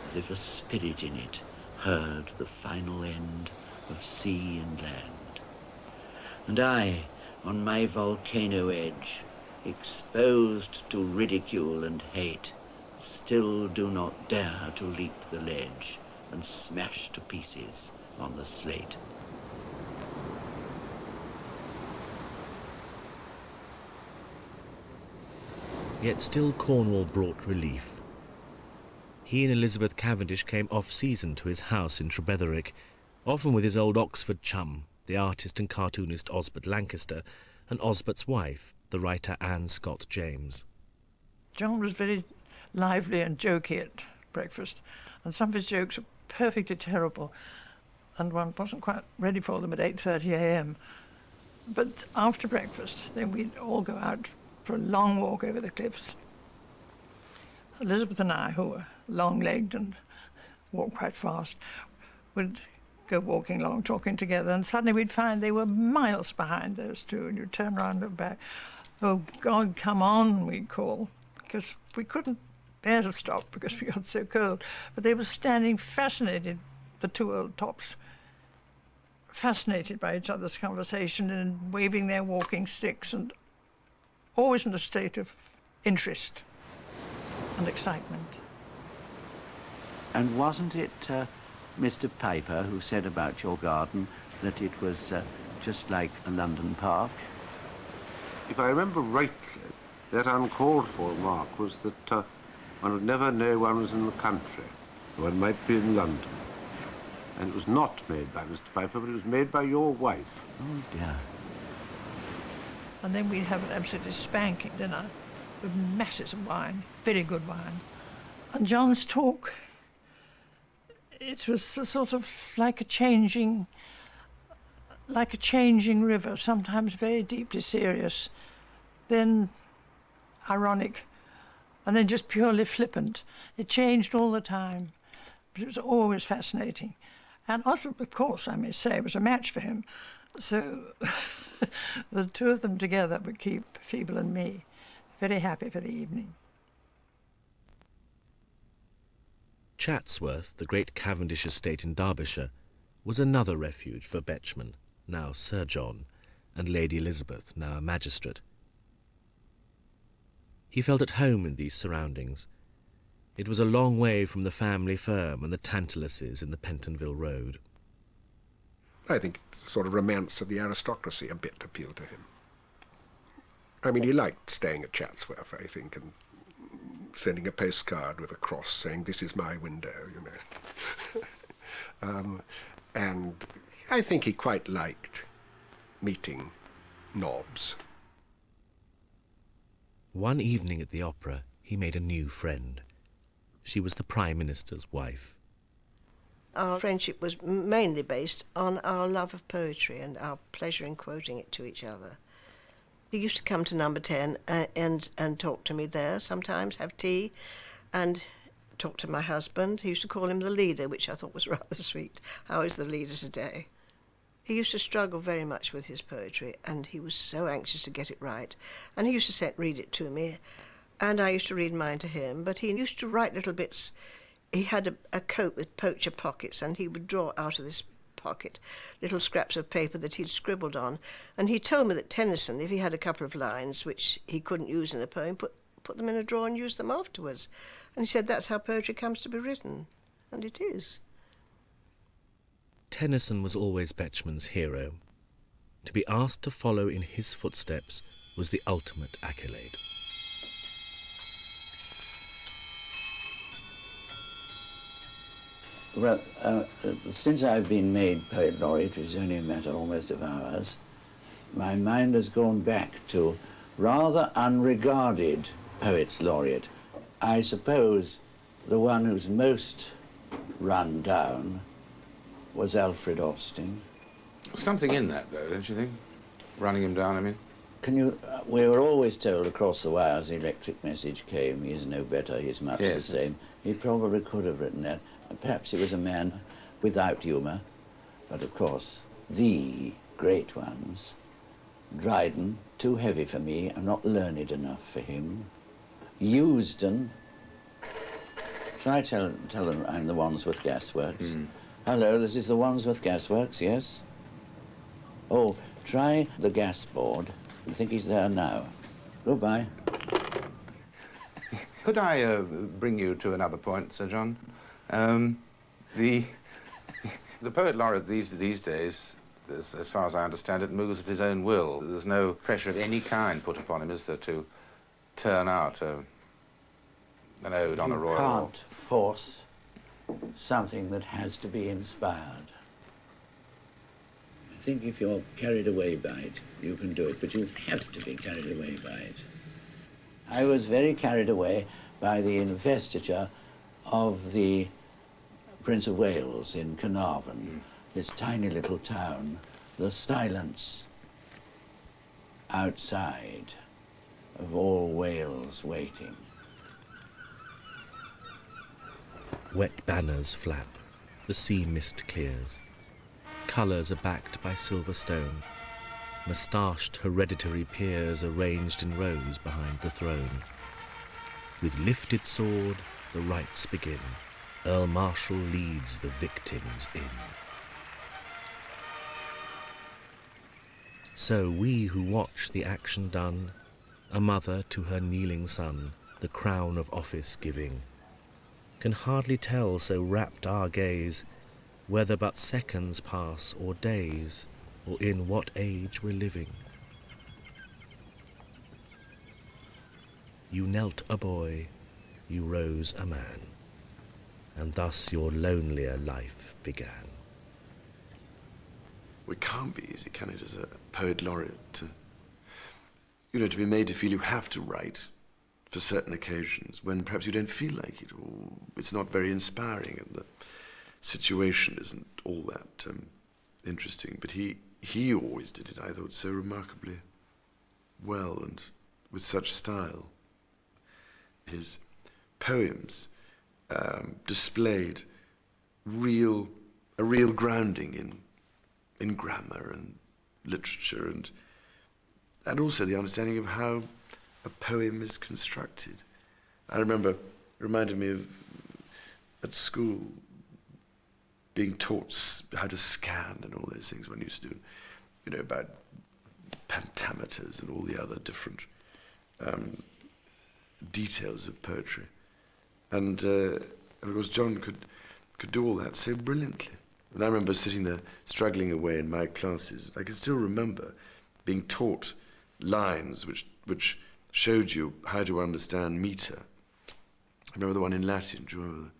as if a spirit in it heard the final end of sea and land. And I, on my volcano edge, exposed to ridicule and hate, still do not dare to leap the ledge and smash to pieces on the slate. Yet still Cornwall brought relief. He and Elizabeth Cavendish came off-season to his house in Trebetherick, often with his old Oxford chum, the artist and cartoonist Osbert Lancaster, and Osbert's wife, the writer Anne Scott James. John was very lively and jokey at breakfast, and some of his jokes were perfectly terrible, and one wasn't quite ready for them at 8:30 a.m. But after breakfast, then we'd all go out for a long walk over the cliffs. Elizabeth and I, who were long-legged and walked quite fast, would go walking along, talking together, and suddenly we'd find they were miles behind those two, and you'd turn around and look back. "Oh, God, come on," we'd call, because we couldn't bear to stop because we got so cold. But they were standing fascinated, the two old tops, fascinated by each other's conversation and waving their walking sticks, and always in a state of interest and excitement. And wasn't it Mr. Piper who said about your garden that it was just like a London park? If I remember rightly, that uncalled for remark was that one would never know one was in the country. One might be in London. And it was not made by Mr. Piper, but it was made by your wife. Oh, dear. And then we'd have an absolutely spanking dinner with masses of wine, very good wine. And John's talk, it was a sort of like a changing river, sometimes very deeply serious, then ironic, and then just purely flippant. It changed all the time, but it was always fascinating. And Oswald, of course, I may say, was a match for him. So the two of them together would keep Phoebe and me very happy for the evening. Chatsworth, the great Cavendish estate in Derbyshire, was another refuge for Betjeman, now Sir John, and Lady Elizabeth, now a magistrate. He felt at home in these surroundings. It was a long way from the family firm and the Tantalases in the Pentonville Road. I think sort of romance of the aristocracy a bit appealed to him. I mean, he liked staying at Chatsworth, I think, and sending a postcard with a cross saying, "This is my window," you know. And I think he quite liked meeting nobs. One evening at the opera, he made a new friend. She was the Prime Minister's wife. Our friendship was mainly based on our love of poetry and our pleasure in quoting it to each other. He used to come to Number 10 and talk to me there, sometimes have tea, and talk to my husband. He used to call him the leader, which I thought was rather sweet. How is the leader today? He used to struggle very much with his poetry, and he was so anxious to get it right. And he used to read it to me, and I used to read mine to him, but he used to write little bits. He had a coat with poacher pockets, and he would draw out of this pocket little scraps of paper that he'd scribbled on. And he told me that Tennyson, if he had a couple of lines which he couldn't use in a poem, put them in a drawer and use them afterwards. And he said that's how poetry comes to be written. And it is. Tennyson was always Betjeman's hero. To be asked to follow in his footsteps was the ultimate accolade. Well, since I've been made Poet Laureate, which is only a matter almost of hours, my mind has gone back to rather unregarded Poets Laureate. I suppose the one who's most run down was Alfred Austin. Something in that, though, don't you think? Running him down, I mean. We were always told across the wires the electric message came, he is no better, he is much the same. He probably could have written that. Perhaps he was a man without humour, but of course, the great ones. Dryden, too heavy for me, I'm not learned enough for him. Eusden, shall I tell them I'm the Wandsworth Gasworks? Hello, this is the Wandsworth Gasworks, yes? Oh, try the gas board. I think he's there now. Goodbye. Could I bring you to another point, Sir John? The Poet Laureate these days, as far as I understand it, moves at his own will. There's no pressure of any kind put upon him, is there, to turn out an ode on a royal... You can't force something that has to be inspired. I think if you're carried away by it, you can do it, but you have to be carried away by it. I was very carried away by the investiture of the Prince of Wales in Carnarvon, this tiny little town, the silence outside of all Wales waiting. Wet banners flap, the sea mist clears. Colours are backed by silver stone. Moustached hereditary peers arranged in rows behind the throne. With lifted sword, the rites begin. Earl Marshal leads the victims in. So we who watch the action done, a mother to her kneeling son, the crown of office giving, can hardly tell, so rapt our gaze, whether but seconds pass or days, or in what age we're living. You knelt a boy, you rose a man, and thus your lonelier life began. Well, it can't be easy, can it, as a poet laureate, to be made to feel you have to write for certain occasions when perhaps you don't feel like it, or it's not very inspiring, and the situation isn't all that interesting. But he always did it, I thought, so remarkably well and with such style. His poems displayed a real grounding in grammar and literature, and also the understanding of how a poem is constructed. I remember, it reminded me of at school being taught how to scan and all those things one used to do, about pentameters and all the other different details of poetry. And of course John could do all that so brilliantly. And I remember sitting there struggling away in my classes. I can still remember being taught lines which showed you how to understand meter. I remember the one in Latin, do you remember?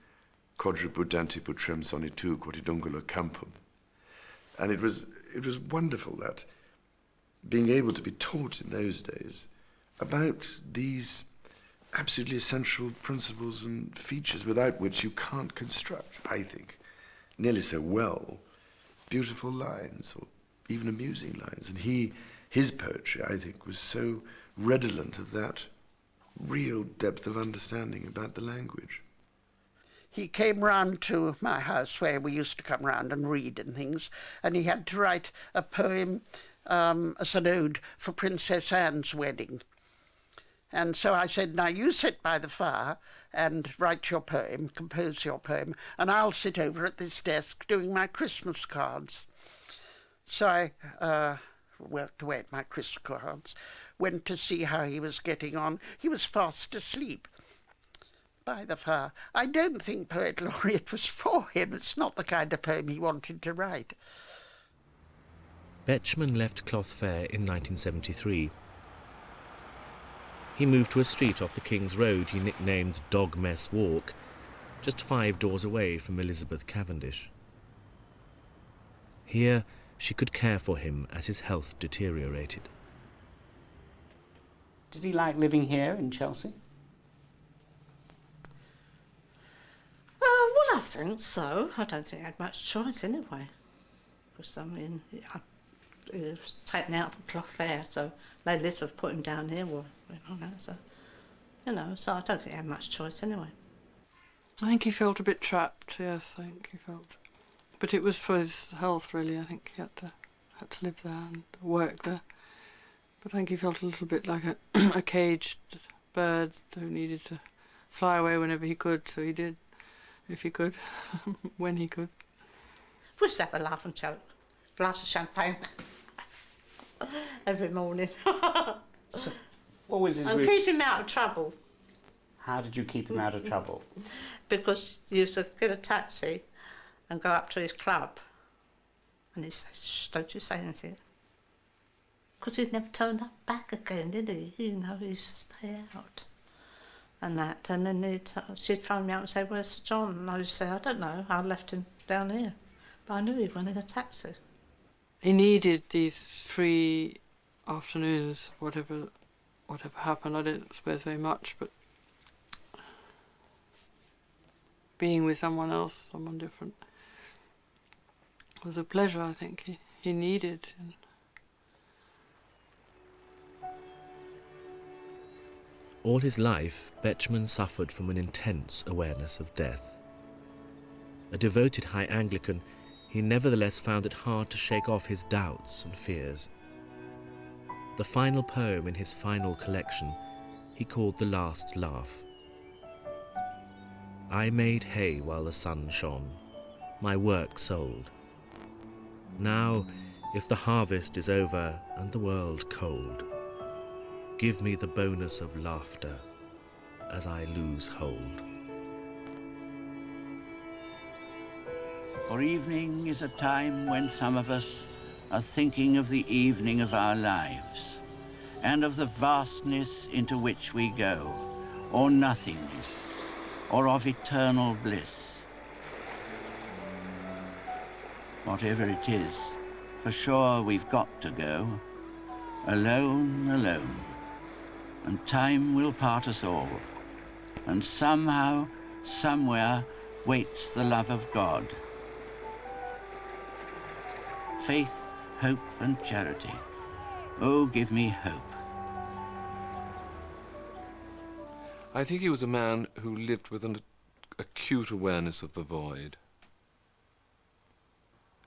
Quadrupud antiputrem sonitu quotidungulo campum. And it was wonderful, that being able to be taught in those days about these absolutely essential principles and features without which you can't construct, I think, nearly so well, beautiful lines or even amusing lines. And his poetry, I think, was so redolent of that real depth of understanding about the language. He came round to my house where we used to come round and read and things, and he had to write a poem as an ode for Princess Anne's wedding. And so I said, now you sit by the fire and write your poem, compose your poem, and I'll sit over at this desk doing my Christmas cards. So I worked away at my Christmas cards, went to see how he was getting on. He was fast asleep by the fire. I don't think Poet Laureate was for him. It's not the kind of poem he wanted to write. Betjeman left Cloth Fair in 1973. He moved to a street off the King's Road he nicknamed Dog Mess Walk, just 5 doors away from Elizabeth Cavendish. Here she could care for him as his health deteriorated. Did he like living here in Chelsea? Well, I think so. I don't think I had much choice anyway. Because, he was taken out of cloth there, so Lady Elizabeth put him down here, well, so, so I don't think he had much choice anyway. I think he felt a bit trapped, yes, I think he felt. But it was for his health, really. I think he had to live there and work there. But I think he felt a little bit like a caged bird who needed to fly away whenever he could, so he did, if he could, when he could. We used to have a laugh and joke, glass of champagne every morning. So, what was his and keep him out of trouble. How did you keep him out of trouble? Because you used to get a taxi and go up to his club, and he'd say, "Shh, don't you say anything." Because he'd never turned up back again, did he? He used to stay out. And that, and then she'd phone me up and say, "Where's Sir John?" And I'd say, "I don't know, I left him down here." But I knew he'd went in a taxi. He needed these free afternoons, whatever happened. I didn't suppose very much, but being with someone else, someone different, was a pleasure, I think, he needed. All his life, Betjeman suffered from an intense awareness of death. A devoted High Anglican, he nevertheless found it hard to shake off his doubts and fears. The final poem in his final collection he called The Last Laugh. I made hay while the sun shone, my work sold. Now, if the harvest is over and the world cold, give me the bonus of laughter as I lose hold. For evening is a time when some of us are thinking of the evening of our lives and of the vastness into which we go, or nothingness, or of eternal bliss. Whatever it is, for sure we've got to go, alone, alone, and time will part us all, and somehow, somewhere, waits the love of God. Faith, hope, and charity. Oh, give me hope. I think he was a man who lived with an acute awareness of the void.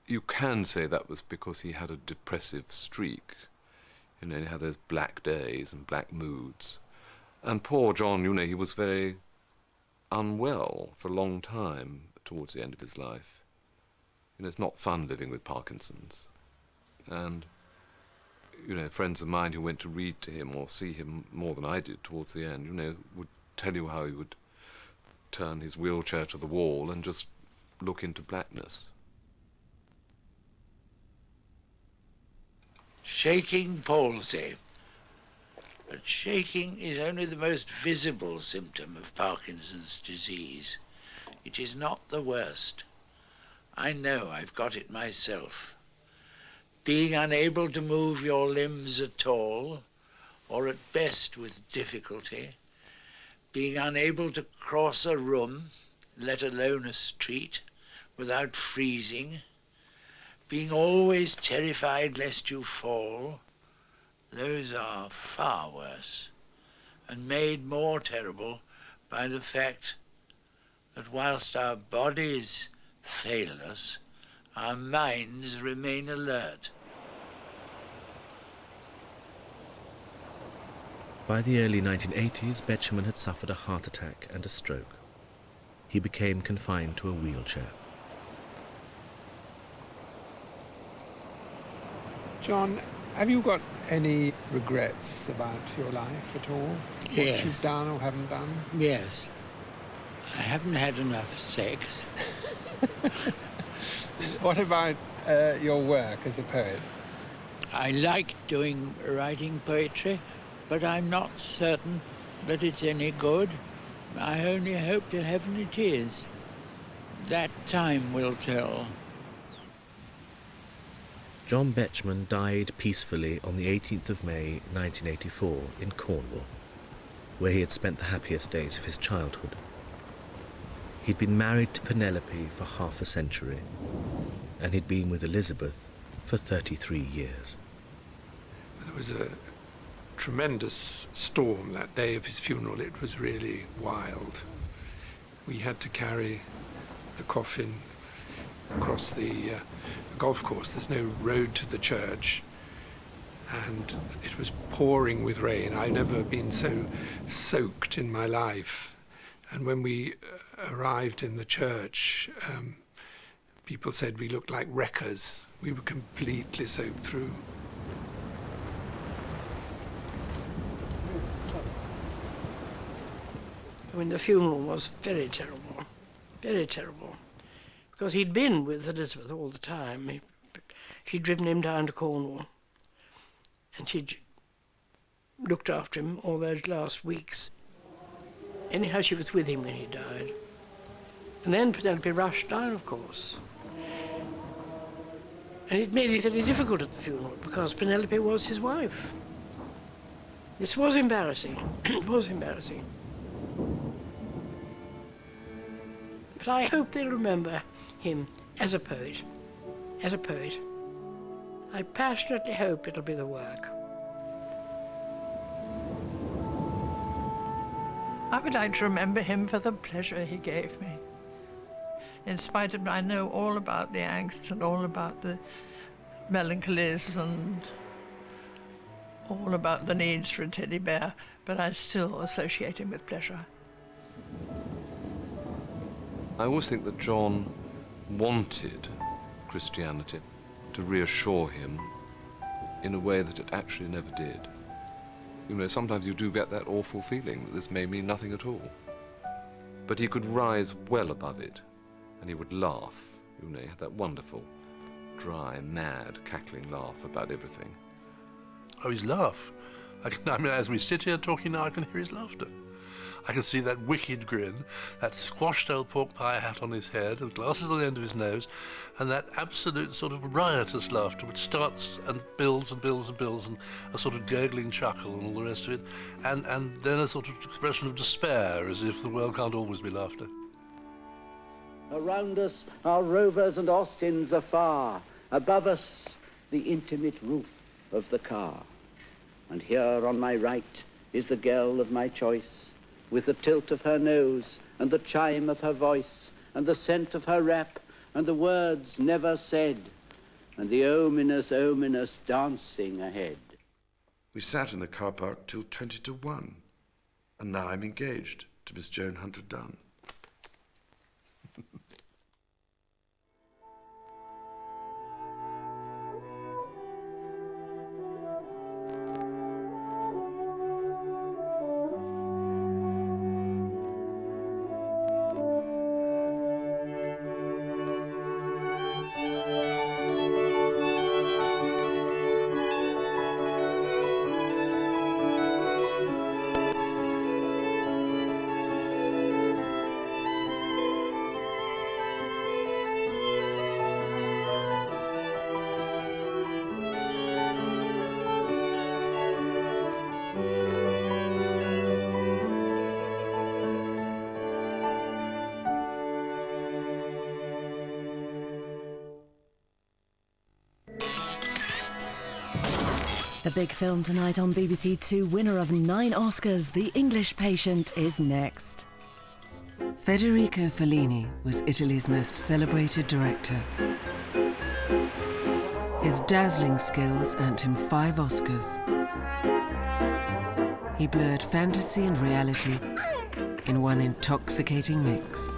You can say that was because he had a depressive streak. He had those black days and black moods. And poor John, he was very unwell for a long time towards the end of his life. It's not fun living with Parkinson's. And, friends of mine who went to read to him or see him more than I did towards the end, would tell you how he would turn his wheelchair to the wall and just look into blackness. Shaking palsy. But shaking is only the most visible symptom of Parkinson's disease. It is not the worst. I know I've got it myself. Being unable to move your limbs at all, or at best with difficulty, being unable to cross a room, let alone a street, without freezing, being always terrified lest you fall, those are far worse, and made more terrible by the fact that whilst our bodies fail us, our minds remain alert. By the early 1980s, Betjeman had suffered a heart attack and a stroke. He became confined to a wheelchair. John, have you got any regrets about your life at all? Yes. What you've done or haven't done? Yes. I haven't had enough sex. What about your work as a poet? I like writing poetry, but I'm not certain that it's any good. I only hope to heaven it is. That time will tell. John Betjeman died peacefully on the 18th of May 1984 in Cornwall, where he had spent the happiest days of his childhood. He'd been married to Penelope for half a century, and he'd been with Elizabeth for 33 years. There was a tremendous storm that day of his funeral. It was really wild. We had to carry the coffin across the golf course. There's no road to the church, and it was pouring with rain. I've never been so soaked in my life. And when we arrived in the church, people said we looked like wreckers. We were completely soaked through. I mean, the funeral was very terrible, because he'd been with Elizabeth all the time. She'd driven him down to Cornwall, and she'd looked after him all those last weeks. Anyhow, she was with him when he died. And then Penelope rushed down, of course. And it made it very difficult at the funeral, because Penelope was his wife. This was embarrassing. It was embarrassing. But I hope they'll remember him as a poet. As a poet. I passionately hope it'll be the work. I would like to remember him for the pleasure he gave me. In spite of, I know all about the angst and all about the melancholies and all about the needs for a teddy bear, but I still associate him with pleasure. I always think that John wanted Christianity to reassure him in a way that it actually never did. You know, sometimes you do get that awful feeling that this may mean nothing at all. But he could rise well above it, and he would laugh. You know, he had that wonderful, dry, mad, cackling laugh about everything. Oh, his laugh. I mean, as we sit here talking now, I can hear his laughter. I can see that wicked grin, that squashed old pork pie hat on his head, and glasses on the end of his nose, and that absolute sort of riotous laughter which starts and builds and builds and builds, and a sort of gurgling chuckle and all the rest of it, and then a sort of expression of despair, as if the world can't always be laughter. Around us are rovers and Austins afar, above us the intimate roof of the car. And here on my right is the girl of my choice, with the tilt of her nose, and the chime of her voice, and the scent of her wrap, and the words never said, and the ominous, ominous dancing ahead. We sat in the car park till 20 to 1, and now I'm engaged to Miss Joan Hunter Dunn. The big film tonight on BBC Two, winner of 9 Oscars, The English Patient, is next. Federico Fellini was Italy's most celebrated director. His dazzling skills earned him 5 Oscars. He blurred fantasy and reality in one intoxicating mix.